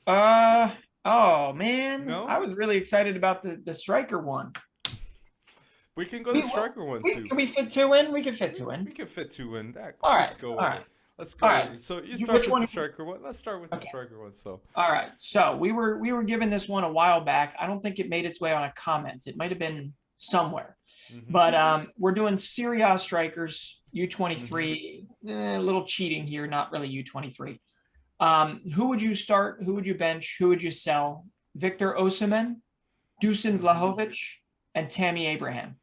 Uh oh man, I No, was really excited about the striker one. we can go the We, striker one we too. can we fit two in? We can fit two We in. can fit two in that. All right, Let's go all with right, it. Let's all go with right. it. So you You, start which with the one? striker one. Let's start with the Okay. striker one. So. All right. So we were given this one a while back. I don't think it made its way on a comment. It might have been somewhere. Mhm. But we're doing Serie A strikers, Mhm. U23. A little cheating here, not really U23. Who would you start? Who would you bench? Who would you sell? Victor Osimhen, Dusan Mhm. Vlahovic, and Tammy Abraham.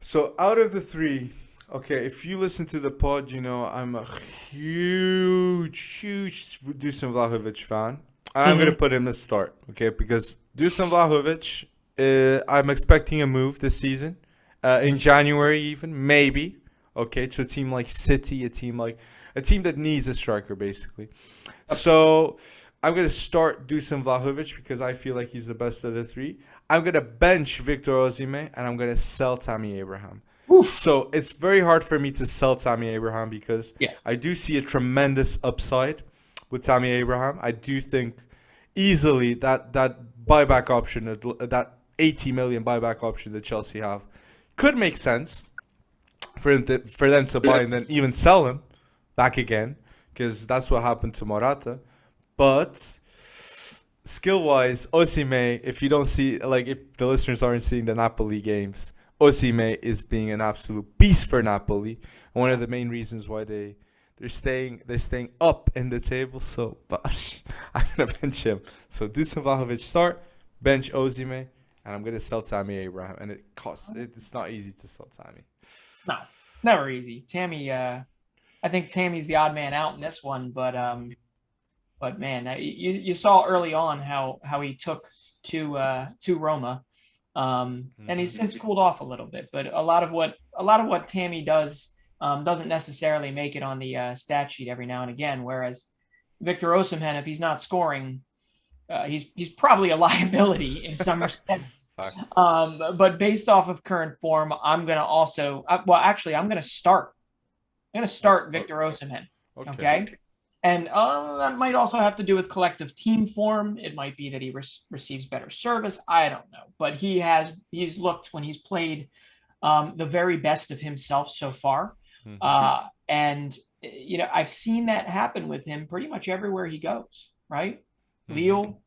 So out of the three, okay, if you listen to the pod, you know I'm a huge Dusan Vlahovic fan. I'm gonna Mhm. put him as start, okay, because Dusan Vlahovic, I'm expecting a move this season, in January even maybe, okay, to a team like City, a team that needs a striker basically. So I'm gonna start Dusan Vlahovic because I feel like he's the best of the three. I'm gonna bench Victor Osimhen and I'm gonna sell Tammy Abraham. Oof. So it's very hard for me to sell Tammy Abraham because Yeah. I do see a tremendous upside with Tammy Abraham. I do think easily that buyback option, that 80 million buyback option that Chelsea have, could make sense for them to buy and then even sell him back again because that's what happened to Morata. But skill wise, Osime, if you don't see, like, if the listeners aren't seeing the Napoli games, Osime is being an absolute beast for Napoli. One of the main reasons why they're staying up in the table. So, but I'm gonna bench him. So Dusan Vlahovic start, bench Osime, and I'm gonna sell Tammy Abraham. And it's not easy to sell Tammy. No, it's never easy. Tammy. I think Tammy's the odd man out in this one, but man, you saw early on how he took to Roma, and he's Hmm. since cooled off a little bit. But a lot of what Tammy does doesn't necessarily make it on the stat sheet every now and again. Whereas Victor Osimhen, if he's not scoring, he's probably a liability in some respects. Facts. But based off of current form, I'm gonna also well, actually, I'm gonna start. I'm gonna start Victor Osimhen. Okay. And that might also have to do with collective team form. It might be that he receives better service. I don't know, but he's looked when he's played the very best of himself so far. And I've seen that happen with him pretty much everywhere he goes. Right, Lille.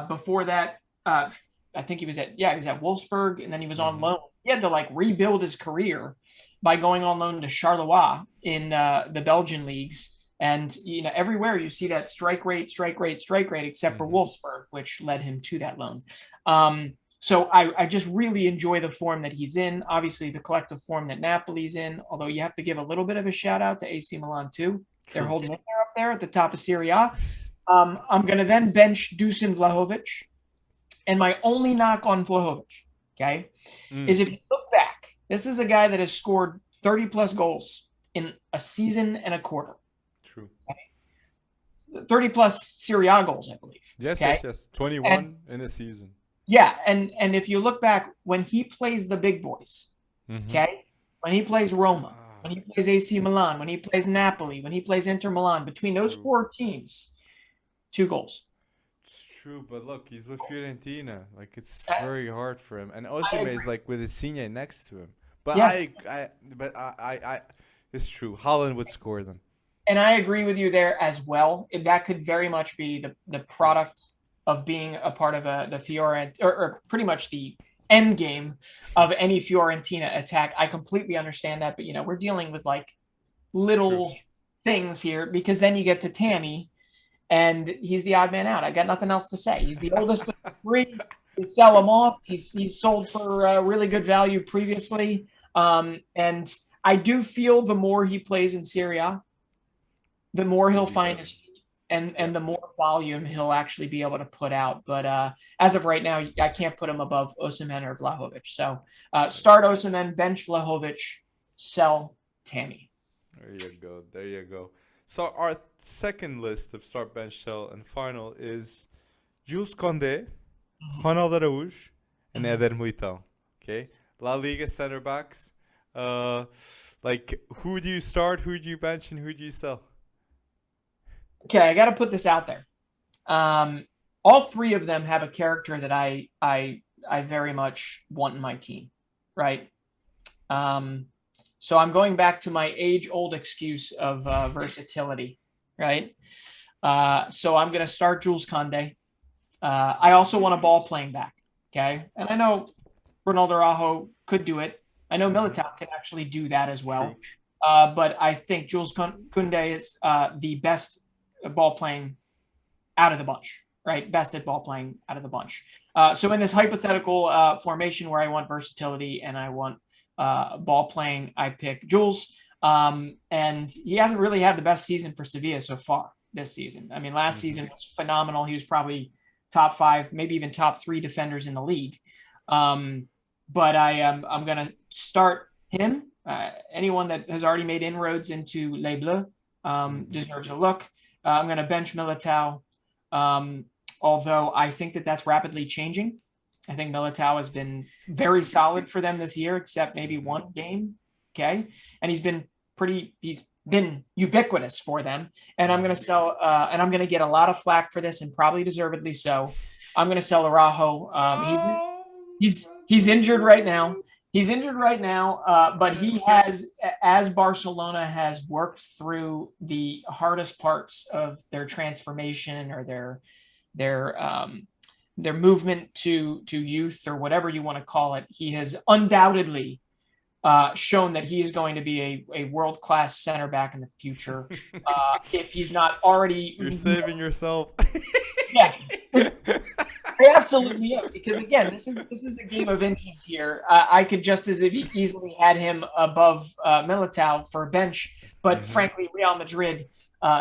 Before that, I think he was at Wolfsburg, and then he was on loan. He had to like rebuild his career by going on loan to Charleroi in the Belgian leagues. And everywhere you see that strike rate, except for Wolfsburg, which led him to that loan. So I just really enjoy the form that he's in. Obviously, the collective form that Napoli's in. Although you have to give a little bit of a shout out to AC Milan too. True. They're holding in there up there at the top of Serie A. I'm going to then bench Dusan Vlahovic. And my only knock on Vlahovic, okay, is if you look back, this is a guy that has scored 30 plus goals in a season and a quarter. True. Okay? 30 plus Serie A goals, I believe. Yes, okay? yes. 21 in a season. Yeah, and if you look back, when he plays the big boys, okay, when he plays Roma, when he plays AC Milan, when he plays Napoli, when he plays Inter Milan, between those four teams, 2 goals. It's true, but look, he's with Fiorentina. Like, it's very hard for him. And Osimhen is like with Insigne next to him. But yeah. I it's true. Haaland would score them. And I agree with you there as well. That could very much be the product of being a part of the Fiorentina, or pretty much the end game of any Fiorentina attack. I completely understand that, but we're dealing with like little things here, because then you get to Tammy, and he's the odd man out. I got nothing else to say. He's the oldest of the 3. You sell him off. He's sold for really good value previously, and I do feel the more he plays in Serie A, the more he'll find his feet, and the more volume he'll actually be able to put out. But as of right now, I can't put him above Osimhen or Vlahovic. So start Osimhen, bench Vlahovic, sell Tammy. There you go. So our second list of start, bench, sell, and final is Jules Koundé, Ronald Araújo, and Eder Militão. Okay, La Liga center backs. Like, who do you start? Who do you bench? And who do you sell? Okay, I got to put this out there. All 3 of them have a character that I very much want in my team, right? So I'm going back to my age-old excuse of versatility, right? So I'm going to start Jules Koundé. I also want a ball-playing back, okay? And I know Ronald Araujo could do it. I know Militao can actually do that as well. But I think Jules Koundé is the best ball playing out of the bunch, right? Best at ball playing out of the bunch. So in this hypothetical formation where I want versatility and I want ball playing, I pick Jules. And he hasn't really had the best season for Sevilla so far this season. I mean, last season was phenomenal. He was probably top 5, maybe even top 3 defenders in the league. But I'm going to start him. Anyone that has already made inroads into Les Bleus deserves a look. I'm going to bench Militao, although I think that's rapidly changing. I think Militao has been very solid for them this year, except maybe one game. Okay. And he's been ubiquitous for them. And I'm going to sell, and I'm going to get a lot of flack for this, and probably deservedly so. I'm going to sell Araujo. He's injured right now. But he has, as Barcelona has worked through the hardest parts of their transformation, or their movement to youth, or whatever you want to call it, he has undoubtedly shown that he is going to be a world-class center back in the future. If he's not already, you're saving yourself. Yeah. I absolutely am, because again, this is a game of inches here. I could just as easily had him above Militao for a bench, but frankly, Real Madrid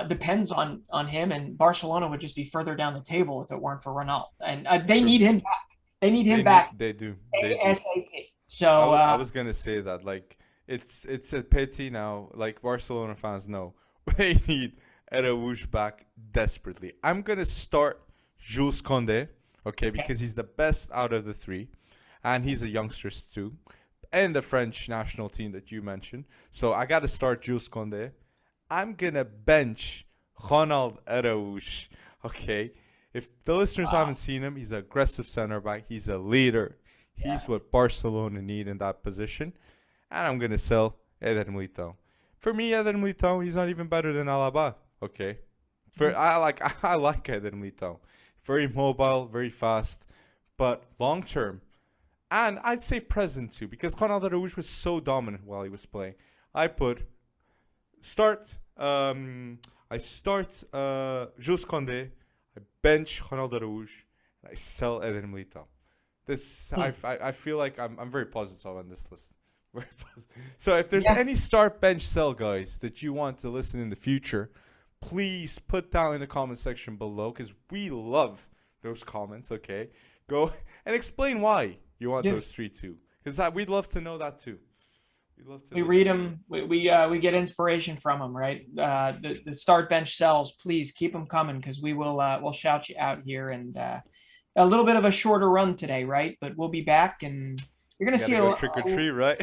depends on him, and Barcelona would just be further down the table if it weren't for Ronaldo. And they need him back. They need him back. They do. ASAP. So I was gonna say that, like, it's a pity now. Like Barcelona fans know, they need Araújo back desperately. I'm gonna start Jules Condé, okay, because he's the best out of the three, and he's a youngster too, and the French national team that you mentioned. So I gotta start Jules Condé. I'm gonna bench Ronald Araújo, okay. If the listeners haven't seen him, he's an aggressive center back. He's a leader. He's what Barcelona need in that position. And I'm going to sell Eder Militão. For me, Eder Militão, he's not even better than Alaba. Okay. I like Eder Militão. Very mobile, very fast, but long term. And I'd say present too, because Ronald Araújo was so dominant while he was playing. I start Jules Condé, I bench Ronald Araújo, and I sell Eder Militão. I feel like I'm very positive on this list. Very positive. So if there's any start bench sell guys that you want to listen in the future, please put down in the comment section below, because we love those comments. Okay, go and explain why you want those three too, because we'd love to know that too. We read them. We get inspiration from them, right? The start bench sells. Please keep them coming, because we'll shout you out here. And a little bit of a shorter run today, right? But we'll be back, and you're gonna see a trick or treat, right?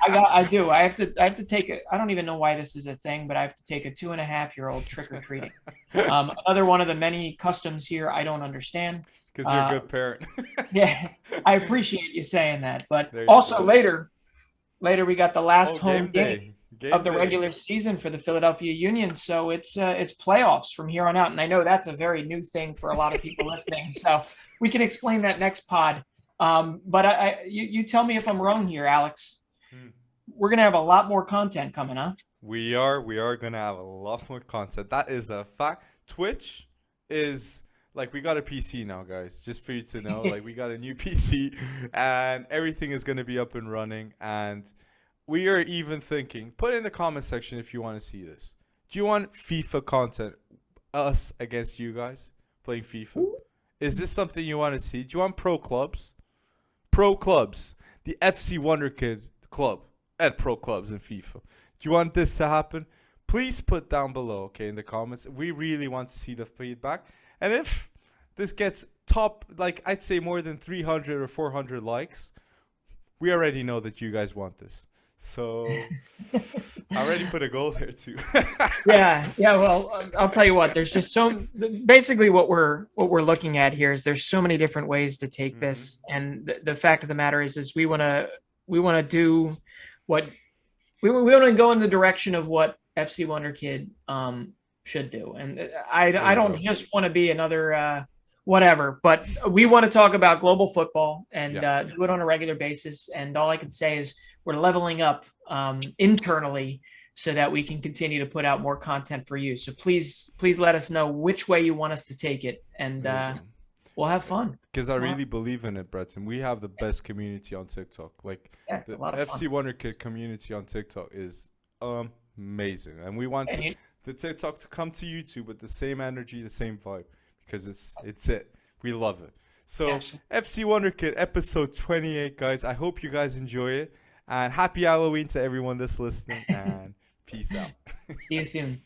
I do. I have to take it. I don't even know why this is a thing, but I have to take a 2.5-year-old trick or treating. Another one of the many customs here I don't understand. Because you're a good parent. Yeah, I appreciate you saying that. But also later we got the last home game of the regular season for the Philadelphia Union. So it's playoffs from here on out. And I know that's a very new thing for a lot of people listening. So we can explain that next pod. But you tell me if I'm wrong here, Alex. We're going to have a lot more content coming up. We are going to have a lot more content. That is a fact. Twitch is... Like, we got a PC now, guys, just for you to know. Like, we got a new PC, and everything is going to be up and running. And we are even thinking, put in the comment section if you want to see this. Do you want FIFA content, us against you guys, playing FIFA? Is this something you want to see? Do you want pro clubs? Pro clubs. The FC Wonderkid club and pro clubs in FIFA. Do you want this to happen? Please put down below, okay, in the comments. We really want to see the feedback. And if this gets like I'd say more than 300 or 400 likes, we already know that you guys want this. So I already put a goal there too. Yeah. Well, I'll tell you what. There's just basically what we're looking at here is there's so many different ways to take this, and the fact of the matter is we want to do what we want to go in the direction of what FC Wonderkid should do. And I don't just want to be another whatever, but we want to talk about global football and do it on a regular basis. And all I can say is we're leveling up internally so that we can continue to put out more content for you. So please let us know which way you want us to take it, and we'll have fun. Because I really believe in it, Breton. We have the best community on TikTok. Like the FC Wonderkid community on TikTok is amazing, and we want the TikTok to come to YouTube with the same energy, the same vibe, because it's it. We love it. So FC Wonderkid episode 28, guys. I hope you guys enjoy it, and happy Halloween to everyone that's listening, and peace out. See you soon.